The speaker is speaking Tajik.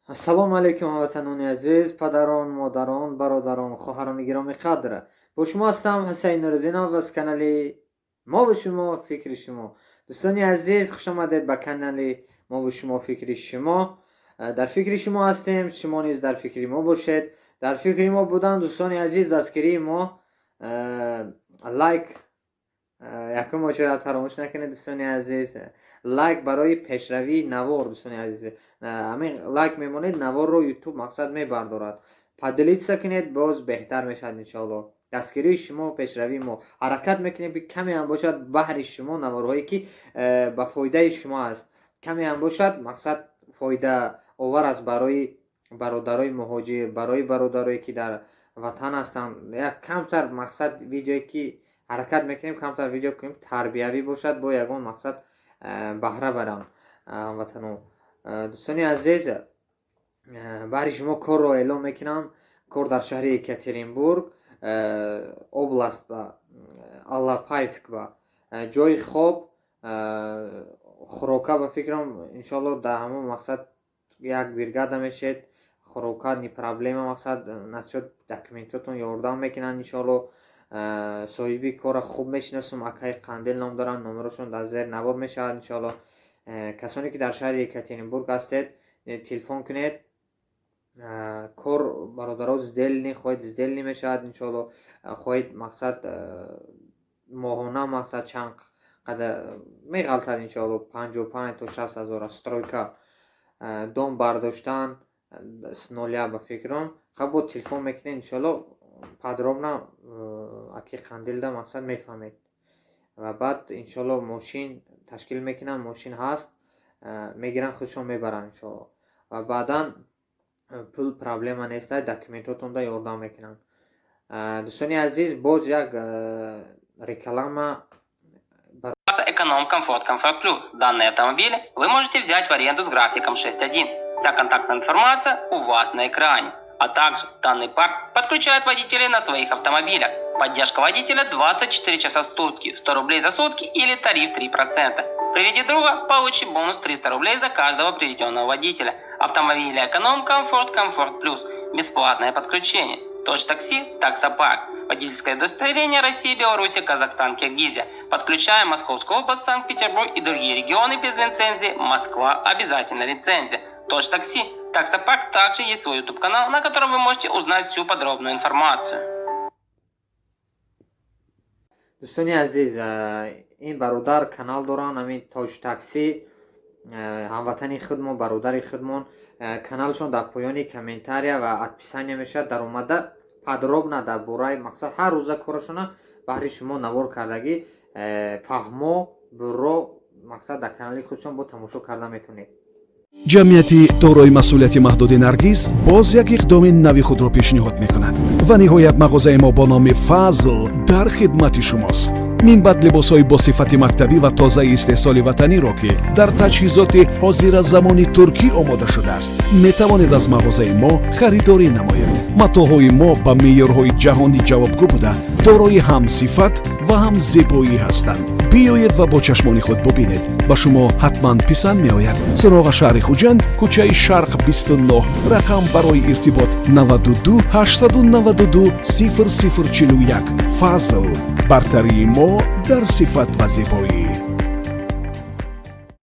ассалому алайкум ҳамватанони азиз, падарон, модарон, бародарон, хоҳарони гироми қадр. Бо шумо ҳастам Ҳусайн Нуриддинов аз канали Мо бо шумо фикри шумо. дӯстони азиз, хушомадед ба канали Мо бо шумо фикри шумо. дар фикри шумо ҳастем, шумо низ дар фикри мо бошед. дар фикри мо будан дӯстони азиз, дастгирии мо лайк якум мошират фаромӯш накунед дӯстони азиз. лайк барои пешравии навор дӯстони азиз. ҳамин лайк мемонед, наворро ютуб мақсад мебардорад. поделиться кунед, боз беҳтар мешавад иншоалло. дастгирии шумо пешравии мо. ҳаракат мекунем ки каме ҳам бошад баҳри шумо, наворҳое ки ба фоидаи шумо аст. каме ҳам бошад мақсад фоида овар аст барои бародарои муҳоҷир, барои бародарое ки дар ватан ҳастанд. як камтар мақсад видеое ки ҳаракат мекунем, камтар видео кунем тарбиявӣ бошад, бо ягон мақсад баҳра барам ҳамватанон. дӯстони азиз, баҳри шумо корро эълон мекунам. кор дар шаҳри Екатеринбург, област ба Алапаевск ба ҷойи хоб, хӯрока ба фикрам иншоалло дар ҳамон мақсад як бригада мешед. хӯрока ни проблема мақсад насчёт документотон ёрдам мекунанд иншоалло. соҳиби кора хуб мешиносам, акаи Қандил ном доранд, номерошон дар зер навор мешавад иншоалло. касоне ки дар шаҳри Екатеринбург ҳастед, телефон кунед. кор бародаро сделни хоҳед, сделни мешавад иншоалло. хоҳед мақсад моҳона мақсад чанд қадар меғалтад иншоалло 55 то 60 ҳазор стройка. дом бардоштан с нуля ба фикрам хабо телефон мекунед иншоалло. подробно аки Қандилда мақсад мефаҳмед. ва баъд иншоалло мошин ташкил мекунам, мошин ҳаст, мегиранд худшон мебаранд иншоалло. ва баъдан пул проблема нест, документотонда ёрдам мекунанд. дӯстони азиз, боз як реклама. Эконом Комфорт Комфорт Плюс. Данные автомобили вы можете взять в аренду с графиком 6.1. Вся контактная информация у вас на экране. А также данный парк подключает водителей на своих автомобилях. Поддержка водителя 24 часа в сутки, 100 рублей за сутки или тариф 3%. Приведи друга, получи бонус 300 рублей за каждого приведенного водителя. Автомобили Эконом Комфорт Комфорт Плюс. Бесплатное подключение. Такси, таксопарк. Водительское удостоверение России, Беларуси, Казахстан, Киргизия. Подключаем Московскую область, Санкт-Петербург и другие регионы без лицензии. Москва обязательно лицензия. Такси, таксопарк также есть свой YouTube канал, на котором вы можете узнать всю подробную информацию. дӯстони азиз, ин бародар канал доранд, ҳамин Тоҷ такси, ҳамватани худмон, бародари худмон. каналшон дар поёни комментария ва адписания мешавад. дар омада подробно дар бораи мақсад ҳар рӯза корашона баҳри шумо навор кардагӣ фаҳмо буро мақсад дар канали худшон бо тамошо карда метавонед. ҷамъияти дорои масъулияти маҳдуди Наргиз боз як иқдоми нави худро пешниҳод мекунад ва ниҳоят мағозаи мо бо номи Фазл дар хидмати шумост. минбаъд либосҳои босифати мактабӣ ва тозаи истеҳсоли ватаниро ки дар таҷҳизоти ҳозиразамони туркӣ омода шудааст, метавонед аз мағозаи мо харидорӣ намоед. матоъҳои мо ба меъёрҳои ҷаҳонӣ ҷавобгӯ буда дорои ҳам сифат ва ҳам зебоӣ ҳастанд. биёед ва бо чашмони худ бубинед. ба шумо ҳатман писанд меояд. суроға шаҳри Хуҷанд, кӯчаи Шарқ 29, рақам барои иртибот 92 892 0041. Фазл, бартарии мо дар сифат ва зебоӣ.